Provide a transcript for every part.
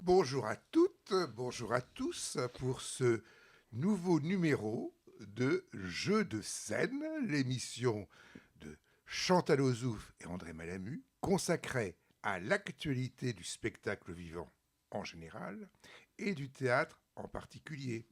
Bonjour à toutes, bonjour à tous pour ce nouveau numéro de Jeux de scène, l'émission de Chantal Ozouf et André Malamu, consacrée à l'actualité du spectacle vivant en général et du théâtre en particulier.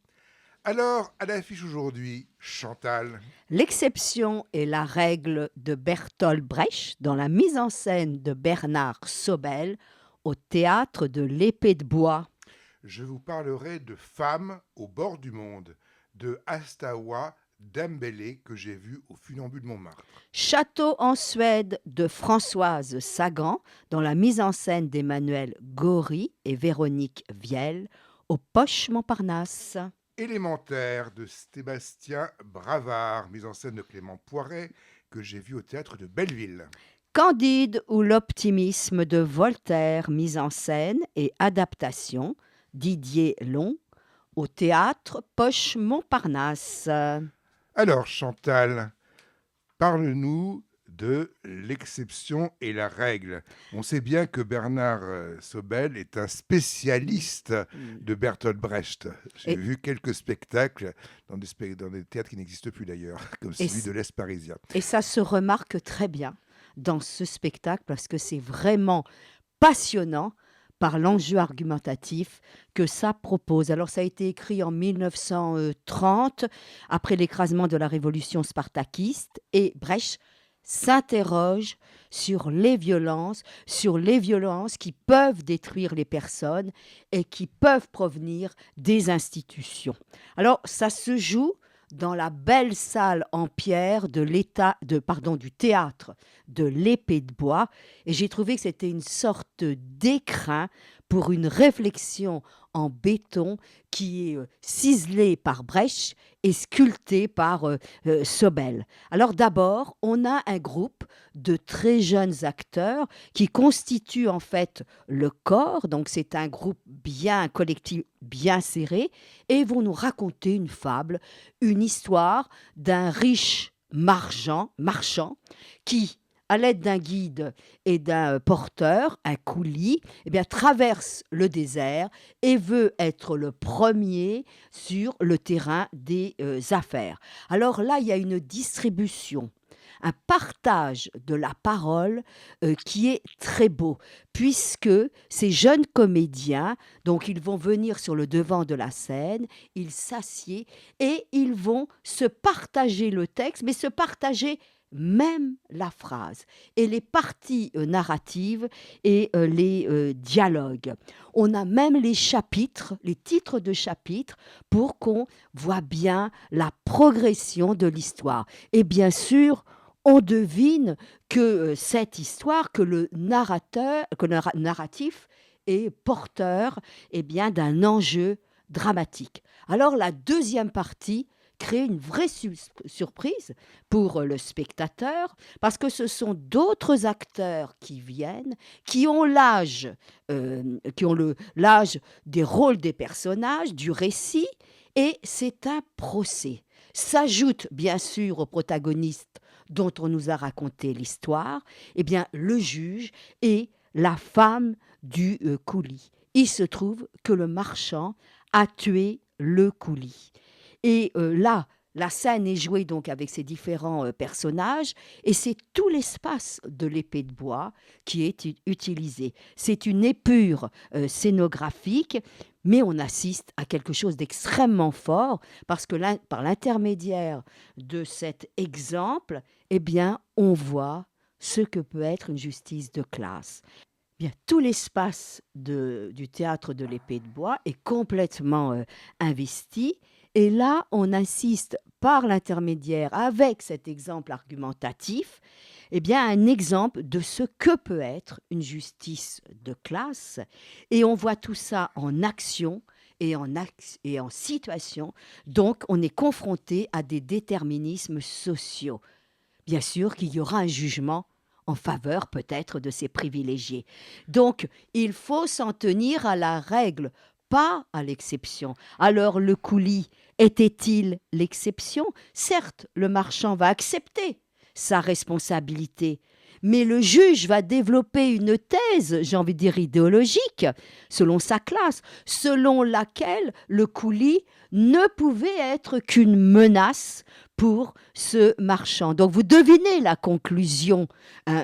Alors, à l'affiche aujourd'hui, Chantal. L'exception est la règle de Bertolt Brecht dans la mise en scène de Bernard Sobel au théâtre de l'Épée de Bois. Je vous parlerai de Femmes au bord du monde, de Astawa Dembélé que j'ai vu au Funambule de Montmartre. Château en Suède de Françoise Sagan dans la mise en scène d'Emmanuel Gaury et Véronique Viel au Poche Montparnasse. Élémentaire de Sébastien Bravard, mise en scène de Clément Poiret, que j'ai vu au théâtre de Belleville. Candide ou l'optimisme de Voltaire, mise en scène et adaptation, Didier Long, au théâtre Poche Montparnasse. Alors Chantal, parle-nous de l'exception et la règle. On sait bien que Bernard Sobel est un spécialiste de Bertolt Brecht. J'ai Et, vu quelques spectacles dans des théâtres qui n'existent plus d'ailleurs, comme et, celui de l'Est parisien. et ça se remarque très bien dans ce spectacle parce que c'est vraiment passionnant par l'enjeu argumentatif que ça propose. Alors ça a été écrit en 1930, après l'écrasement de la révolution spartakiste, et Brecht s'interroge sur les violences qui peuvent détruire les personnes et qui peuvent provenir des institutions. Alors ça se joue dans la belle salle en pierre du théâtre de l'Épée de Bois, et j'ai trouvé que c'était une sorte d'écrin pour une réflexion en béton qui est ciselée par Brecht et sculptée par Sobel. Alors d'abord, on a un groupe de très jeunes acteurs qui constituent en fait le corps, donc c'est un groupe bien collectif, bien serré, et vont nous raconter une fable, une histoire d'un riche marchand qui, à l'aide d'un guide et d'un porteur, un coulis, eh bien, traverse le désert et veut être le premier sur le terrain des affaires. Alors là, il y a une distribution, un partage de la parole qui est très beau, puisque ces jeunes comédiens, donc ils vont venir sur le devant de la scène, ils s'assiedent et ils vont se partager le texte, mais se partager même la phrase et les parties narratives et les dialogues. On a même les chapitres, les titres de chapitres pour qu'on voit bien la progression de l'histoire. Et bien sûr, on devine que cette histoire, que le narratif est porteur bien, d'un enjeu dramatique. Alors la deuxième partie crée une vraie surprise pour le spectateur, parce que ce sont d'autres acteurs qui viennent, qui ont l'âge des rôles des personnages, du récit, et c'est un procès. S'ajoute bien sûr au protagoniste dont on nous a raconté l'histoire, bien le juge et la femme du coulis. Il se trouve que le marchand a tué le coulis. Et là, la scène est jouée donc avec ces différents personnages, et c'est tout l'espace de l'Épée de Bois qui est utilisé. C'est une épure scénographique, mais on assiste à quelque chose d'extrêmement fort, parce que par l'intermédiaire de cet exemple, bien, on voit ce que peut être une justice de classe. Bien, tout l'espace du théâtre de l'Épée de Bois est complètement investi. Et là, on insiste par l'intermédiaire, avec cet exemple argumentatif, un exemple de ce que peut être une justice de classe. Et on voit tout ça en action et en situation. Donc, on est confronté à des déterminismes sociaux. Bien sûr qu'il y aura un jugement en faveur peut-être de ces privilégiés. Donc, il faut s'en tenir à la règle, pas à l'exception. Alors, le coulis était-il l'exception ? Certes, le marchand va accepter sa responsabilité, Mais le juge va développer une thèse, j'ai envie de dire idéologique, selon sa classe, selon laquelle le coulis ne pouvait être qu'une menace pour ce marchand. Donc vous devinez la conclusion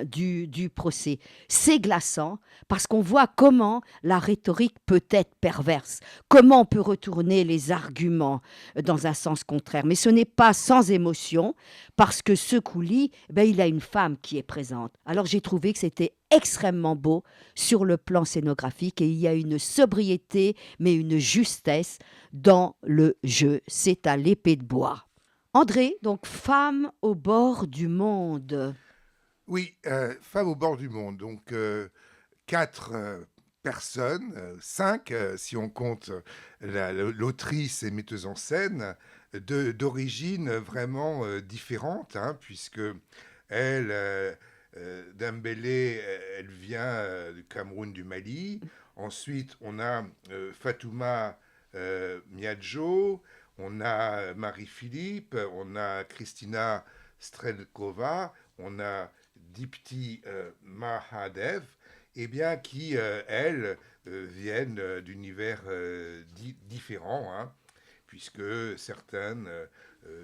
du procès. C'est glaçant parce qu'on voit comment la rhétorique peut être perverse, comment on peut retourner les arguments dans un sens contraire. Mais ce n'est pas sans émotion parce que ce coulis, il a une femme qui est présente. Alors j'ai trouvé que c'était extrêmement beau sur le plan scénographique et il y a une sobriété mais une justesse dans le jeu. C'est à l'épée de bois. André, donc femme au bord du monde. Oui, Femme au bord du monde. Donc, quatre personnes, cinq si on compte l'autrice et metteuse en scène, d'origine vraiment différente, hein, puisque elle, Dembélé, elle vient du Cameroun, du Mali. Ensuite, on a Fatouma Miadjo, on a Marie-Philippe, on a Christina Strelkova, on a Dipti Mahadev, eh bien, qui, elles, viennent d'univers différents, hein, puisque certaines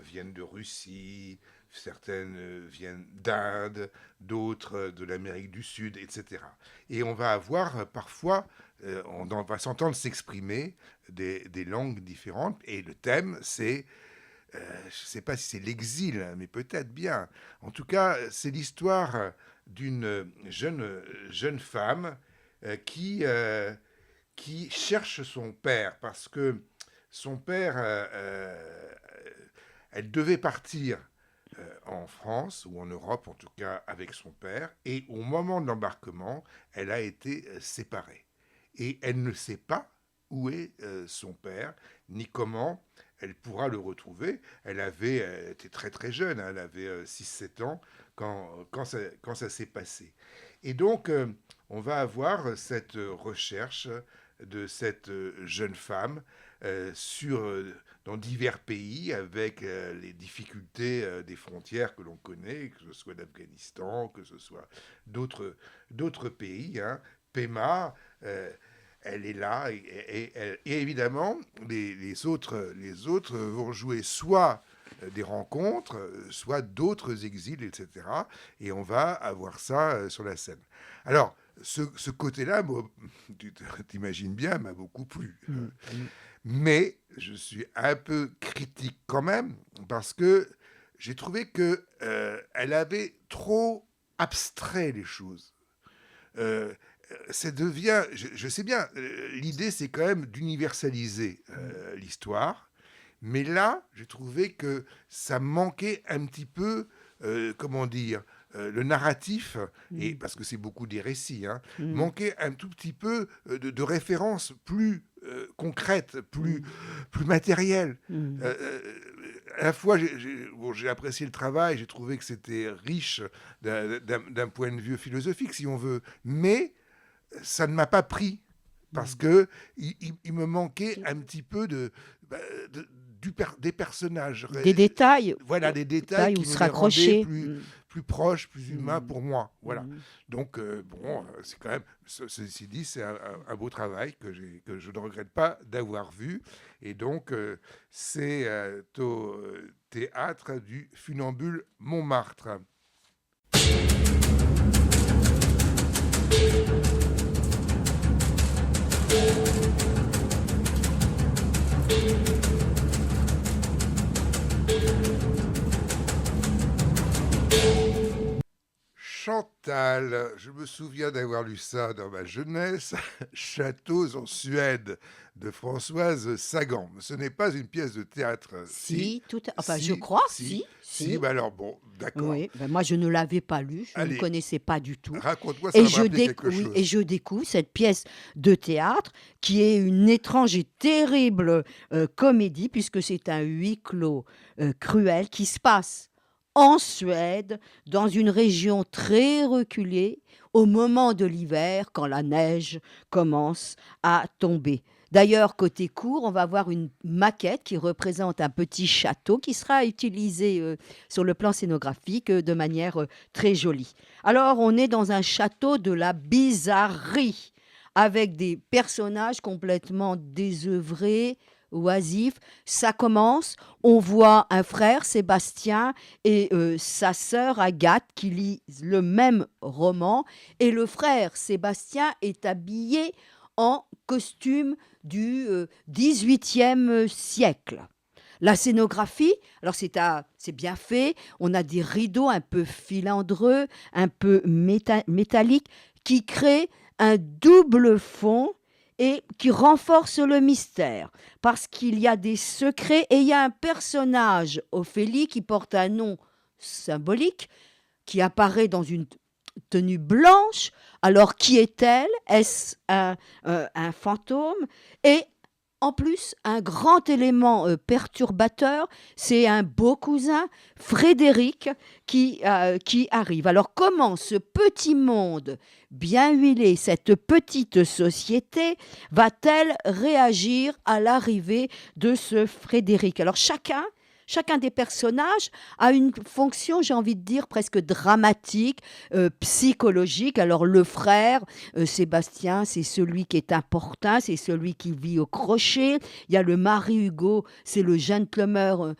viennent de Russie, certaines viennent d'Inde, d'autres de l'Amérique du Sud, etc. Et on va avoir parfois, on va s'entendre s'exprimer des langues différentes, et le thème, c'est je ne sais pas si c'est l'exil, mais peut-être bien. En tout cas, c'est l'histoire d'une jeune femme qui cherche son père parce que son père, elle devait partir en France ou en Europe, en tout cas avec son père, et au moment de l'embarquement, elle a été séparée. Et elle ne sait pas où est son père, ni comment elle pourra le retrouver. Elle était très très jeune, hein, elle avait 6-7 ans quand ça s'est passé. Et donc, on va avoir cette recherche de cette jeune femme dans divers pays avec les difficultés des frontières que l'on connaît, que ce soit l'Afghanistan, que ce soit d'autres pays. Hein. Pema, elle est là et évidemment les autres vont jouer soit des rencontres, soit d'autres exils, etc. Et on va avoir ça sur la scène. Alors, ce côté-là, tu t'imagines bien, m'a beaucoup plu. Mais je suis un peu critique quand même, parce que j'ai trouvé qu'elle avait trop abstrait les choses. Ça devient, je sais bien, l'idée c'est quand même d'universaliser l'histoire, mais là, j'ai trouvé que ça manquait un petit peu, comment dire, le narratif, et parce que c'est beaucoup des récits, hein, manquait un tout petit peu de références plus concrètes, plus matérielles. À la fois, j'ai apprécié le travail, j'ai trouvé que c'était riche d'un point de vue philosophique, si on veut, mais ça ne m'a pas pris parce que il me manquait un petit peu des personnages. Des détails. Voilà, des détails qui où se me les rendaient raccrocher. plus proches, plus humains pour moi. Voilà. Donc, c'est quand même, ceci dit, c'est un beau travail que je ne regrette pas d'avoir vu. Et donc, c'est au théâtre du Funambule Montmartre. Chantal, je me souviens d'avoir lu ça dans ma jeunesse, Châteaux en Suède de Françoise Sagan. Ce n'est pas une pièce de théâtre. Si, je crois, si. Alors bon, d'accord. Oui, moi je ne l'avais pas lu, je Allez, ne connaissais pas du tout. Raconte-moi, ça va me rappeler quelque chose. Et je découvre cette pièce de théâtre qui est une étrange et terrible comédie, puisque c'est un huis clos cruel qui se passe en Suède, dans une région très reculée, au moment de l'hiver, quand la neige commence à tomber. D'ailleurs, côté cours, on va avoir une maquette qui représente un petit château qui sera utilisé sur le plan scénographique de manière très jolie. Alors, on est dans un château de la bizarrerie, avec des personnages complètement désœuvrés, oisifs. Ça commence, on voit un frère, Sébastien, et sa sœur, Agathe, qui lisent le même roman. Et le frère, Sébastien, est habillé en costume du 18e siècle. La scénographie, alors c'est bien fait, on a des rideaux un peu filandreux, un peu métalliques, qui créent un double fond et qui renforcent le mystère, parce qu'il y a des secrets et il y a un personnage, Ophélie, qui porte un nom symbolique, qui apparaît dans une tenue blanche. Alors, qui est-elle? Est-ce un fantôme? Et en plus, un grand élément perturbateur, c'est un beau cousin, Frédéric, qui arrive. Alors, comment ce petit monde bien huilé, cette petite société, va-t-elle réagir à l'arrivée de ce Frédéric? Alors, chacun des personnages a une fonction, j'ai envie de dire, presque dramatique, psychologique. Alors le frère, Sébastien, c'est celui qui est important, c'est celui qui vit au crochet. Il y a le mari Hugo, c'est le gentleman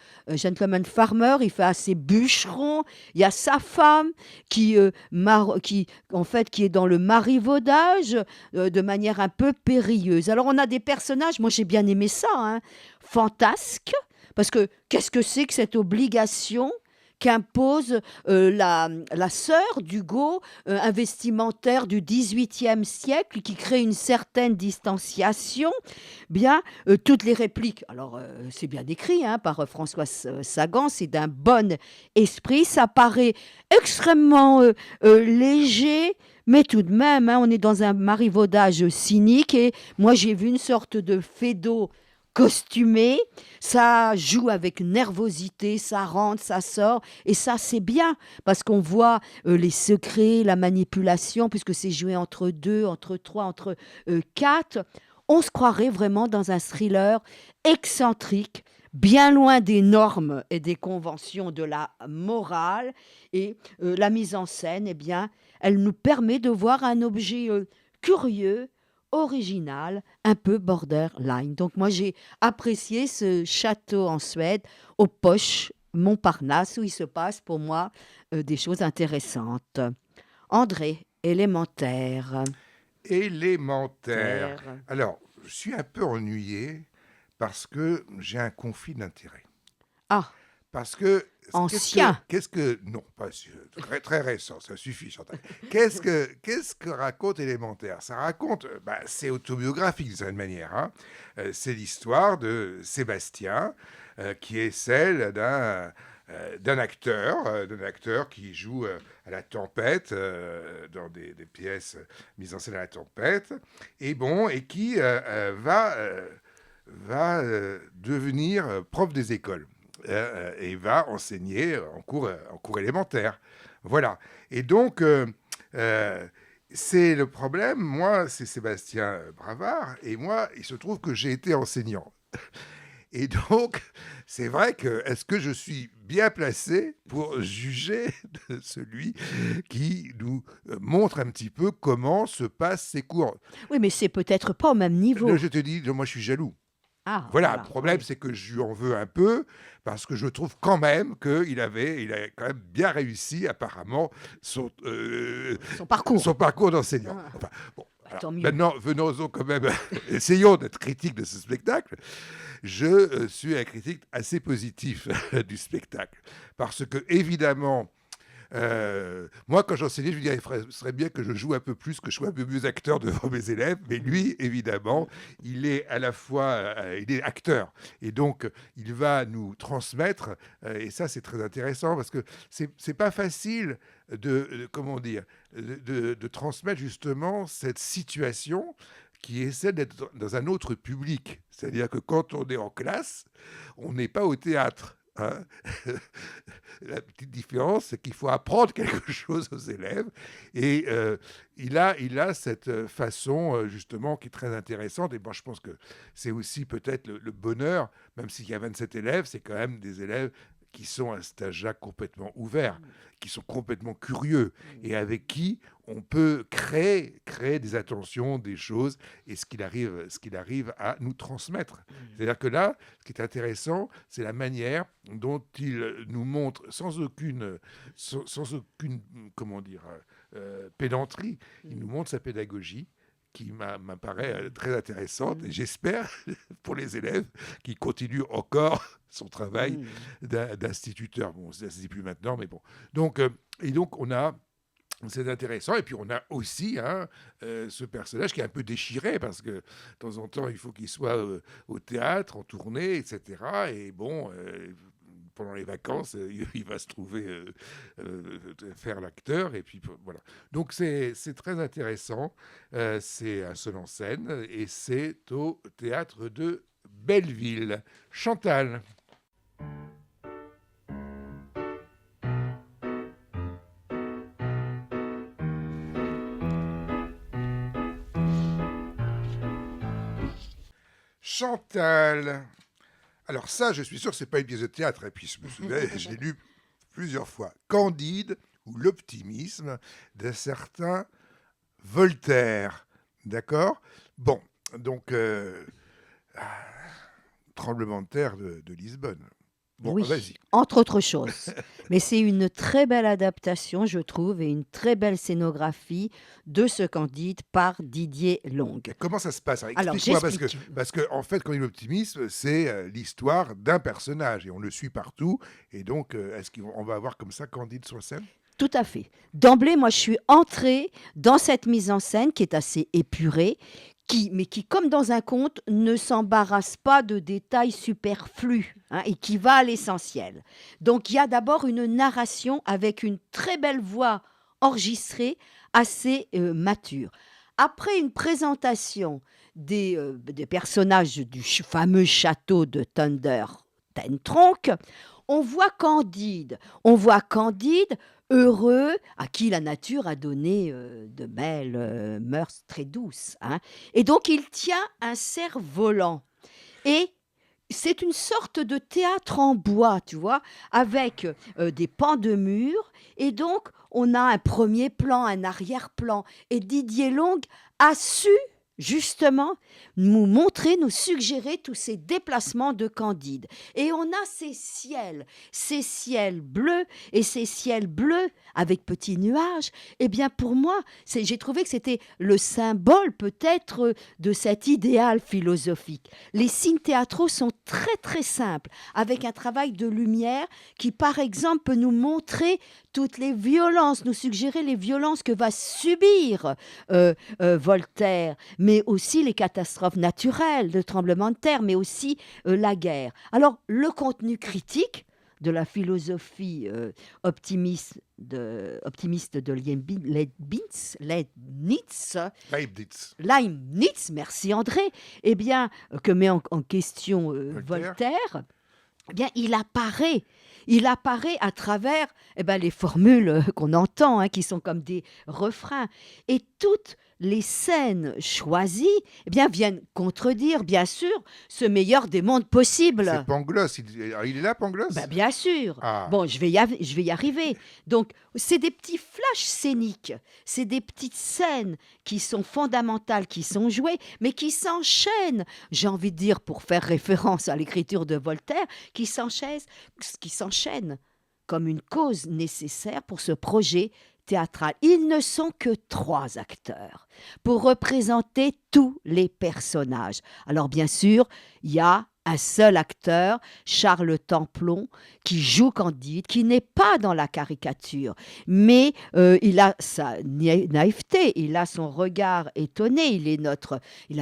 farmer, il fait assez bûcheron. Il y a sa femme en fait, qui est dans le marivaudage de manière un peu périlleuse. Alors on a des personnages, moi j'ai bien aimé ça, hein, fantasques, parce que qu'est-ce que c'est que cette obligation qu'impose la sœur d'Hugo, un vestimentaire du XVIIIe siècle qui crée une certaine distanciation? Bien, toutes les répliques, alors c'est bien écrit hein, par François Sagan, c'est d'un bon esprit, ça paraît extrêmement léger, mais tout de même, hein, on est dans un marivaudage cynique et moi j'ai vu une sorte de Fédo costumé, ça joue avec nervosité, ça rentre, ça sort, et ça c'est bien, parce qu'on voit les secrets, la manipulation, puisque c'est joué entre deux, entre trois, entre quatre. On se croirait vraiment dans un thriller excentrique, bien loin des normes et des conventions de la morale, et la mise en scène, eh bien, elle nous permet de voir un objet curieux, original, un peu borderline. Donc moi j'ai apprécié ce château en Suède, aux Poches, Montparnasse, où il se passe pour moi des choses intéressantes. André, élémentaire. Élémentaire. Terre. Alors, je suis un peu ennuyé parce que j'ai un conflit d'intérêts. Ah, Parce que ancien. non, pas très, très récent, ça suffit, Chantal. Qu'est-ce que raconte Élémentaire? Ça raconte, c'est autobiographique d'une certaine manière, hein. C'est l'histoire de Sébastien, qui est celle d'un acteur qui joue à la tempête, dans des pièces mises en scène à la tempête, et qui va devenir prof des écoles et va enseigner en cours élémentaire. Voilà. Et donc, c'est le problème. Moi, c'est Sébastien Bravard, et moi, il se trouve que j'ai été enseignant. Et donc, c'est vrai que est-ce que je suis bien placé pour juger de celui qui nous montre un petit peu comment se passent ces cours? Oui, mais c'est peut-être pas au même niveau. Je te dis, moi, je suis jaloux. Ah, Voilà, le voilà. problème, Oui. c'est que je lui en veux un peu, parce que je trouve quand même qu'il a quand même bien réussi, apparemment, Son parcours. son parcours d'enseignant. Ah, Enfin, bon, alors, tant mieux. maintenant, venons-en quand même, essayons d'être critique de ce spectacle. Je suis un critique assez positif du spectacle, parce que, évidemment, moi, quand j'enseignais, je me disais, ce serait bien que je joue un peu plus, que je sois un peu mieux acteur devant mes élèves. Mais lui, évidemment, il est à la fois, il est acteur, et donc il va nous transmettre. Et ça, c'est très intéressant parce que c'est pas facile comment dire, de transmettre justement cette situation qui est celle d'être dans un autre public. C'est-à-dire que quand on est en classe, on n'est pas au théâtre. hein. La petite différence, c'est qu'il faut apprendre quelque chose aux élèves. Et il a cette façon, justement, qui est très intéressante. Et bon, je pense que c'est aussi peut-être le bonheur, même s'il y a 27 élèves, c'est quand même des élèves qui sont à cet âge-là complètement ouverts, qui sont complètement curieux et avec qui on peut créer des attentions, des choses et ce qu'il arrive à nous transmettre. C'est-à-dire que là, ce qui est intéressant, c'est la manière dont il nous montre sans aucune comment dire, pédanterie, il nous montre sa pédagogie qui m'apparaît très intéressante et j'espère pour les élèves qui continuent encore son travail d'instituteur. Bon, ça se dit plus maintenant, mais bon. Donc, c'est intéressant. Et puis, on a aussi ce personnage qui est un peu déchiré parce que de temps en temps, il faut qu'il soit au théâtre, en tournée, etc. Et bon, pendant les vacances, il va se trouver faire l'acteur. Et puis, voilà. Donc, c'est très intéressant. C'est un seul en scène et c'est au théâtre de Belleville. Chantal. Chantal. Alors ça, je suis sûr que c'est pas une pièce de théâtre. Et puis je me souviens, je l'ai lu plusieurs fois. Candide ou l'optimisme d'un certain Voltaire. D'accord. Bon, donc tremblement de terre de Lisbonne. Bon, Oui, vas-y. entre autres choses. Mais c'est une très belle adaptation, je trouve, et une très belle scénographie de ce Candide par Didier Long. Mais comment ça se passe? Alors, Alors, explique-moi, j'explique. parce que en fait, quand il est l'optimisme, c'est l'histoire d'un personnage et on le suit partout. Et donc, est-ce qu'on va avoir comme ça Candide sur scène? Tout à fait. D'emblée, moi, je suis entrée dans cette mise en scène qui est assez épurée, mais qui, comme dans un conte, ne s'embarrasse pas de détails superflus et qui va à l'essentiel. Donc, il y a d'abord une narration avec une très belle voix enregistrée, assez mature. Après une présentation des personnages du fameux château de Thunder Tentronck, on voit Candide. On voit Candide heureux, à qui la nature a donné de belles mœurs très douces. Et donc, il tient un cerf-volant. Et c'est une sorte de théâtre en bois, tu vois, avec des pans de mur. Et donc, on a un premier plan, un arrière-plan. Et Didier Long a su justement nous montrer, nous suggérer tous ces déplacements de Candide. Et on a ces ciels bleus et ces ciels bleus avec petits nuages. Eh bien, pour moi, j'ai trouvé que c'était le symbole peut-être de cet idéal philosophique. Les signes théâtraux sont très très simples, avec un travail de lumière qui, par exemple, peut nous montrer toutes les violences, nous suggérer les violences que va subir Voltaire, mais aussi les catastrophes naturelles, le tremblement de terre, mais aussi la guerre. Alors, le contenu critique de la philosophie optimiste de Leibniz, merci André, eh bien, que met en question Voltaire, eh bien, il apparaît à travers les formules qu'on entend, qui sont comme des refrains. Et toutes les scènes choisies viennent contredire, bien sûr, ce meilleur des mondes possibles. C'est Pangloss. Il est là, Pangloss? Bien sûr. Ah. Bon, je vais y arriver. Donc, c'est des petits flashs scéniques. C'est des petites scènes qui sont fondamentales, qui sont jouées, mais qui s'enchaînent, j'ai envie de dire, pour faire référence à l'écriture de Voltaire, qui s'enchaînent comme une cause nécessaire pour ce projet théâtral. Ils ne sont que 3 acteurs pour représenter tous les personnages. Alors bien sûr, il y a un seul acteur, Charles Templon, qui joue Candide, qui n'est pas dans la caricature, mais il a sa naïveté, il a son regard étonné, il est un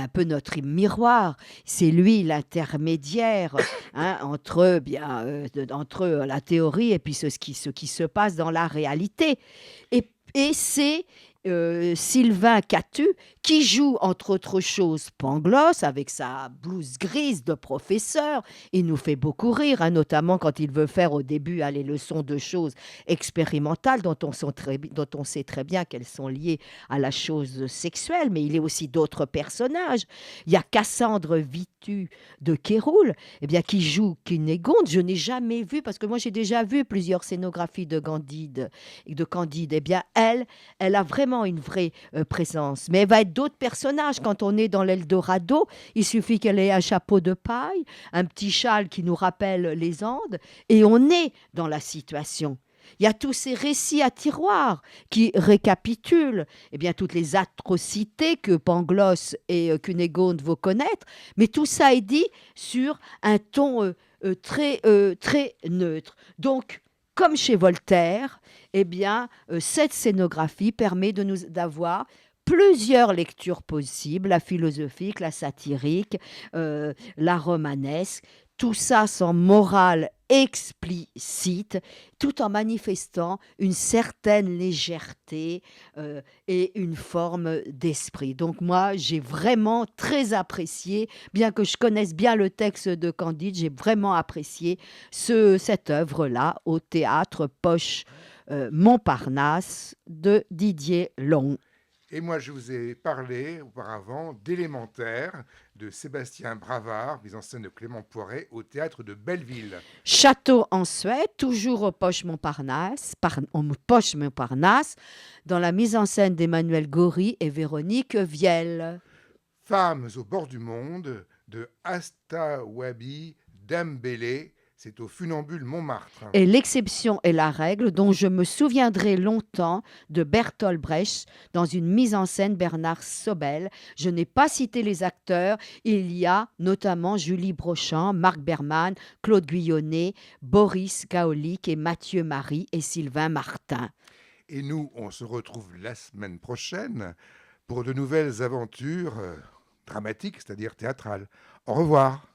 peu notre miroir. C'est lui l'intermédiaire entre la théorie et puis ce qui se passe dans la réalité. Et c'est Sylvain Catu qui joue, entre autres choses, Pangloss, avec sa blouse grise de professeur. Il nous fait beaucoup rire, hein, notamment quand il veut faire au début les leçons de choses expérimentales dont on sait très bien qu'elles sont liées à la chose sexuelle, mais il y a aussi d'autres personnages. Il y a Cassandre Vitu de Kéroul, eh bien, qui joue Cunégonde. Je n'ai jamais vu, parce que moi j'ai déjà vu plusieurs scénographies de Candide. Eh bien, elle a vraiment une vraie présence. Mais elle va être d'autres personnages. Quand on est dans l'Eldorado, il suffit qu'elle ait un chapeau de paille, un petit châle qui nous rappelle les Andes, et on est dans la situation. Il y a tous ces récits à tiroir qui récapitulent eh bien, toutes les atrocités que Pangloss et Cunégonde vont connaître, mais tout ça est dit sur un ton très neutre. Donc, comme chez Voltaire, eh bien, cette scénographie permet d'avoir plusieurs lectures possibles, la philosophique, la satirique, la romanesque, tout ça sans morale explicite, tout en manifestant une certaine légèreté et une forme d'esprit. Donc moi, j'ai vraiment très apprécié, bien que je connaisse bien le texte de Candide, j'ai vraiment apprécié cette œuvre-là au théâtre Poche Montparnasse de Didier Long. Et moi, je vous ai parlé auparavant d'Élémentaire de Sébastien Bravard, mise en scène de Clément Poiret au théâtre de Belleville. Château en Suède, toujours au Poche Montparnasse, dans la mise en scène d'Emmanuel Goury et Véronique Viel. Femmes au bord du monde de Asta Wabi Dembélé, c'est au Funambule Montmartre. Et l'exception est la règle, dont je me souviendrai longtemps, de Bertolt Brecht, dans une mise en scène Bernard Sobel. Je n'ai pas cité les acteurs, il y a notamment Julie Brochamp, Marc Berman, Claude Guyonnet, Boris Kaolik et Mathieu Marie et Sylvain Martin. Et nous, on se retrouve la semaine prochaine pour de nouvelles aventures dramatiques, c'est-à-dire théâtrales. Au revoir.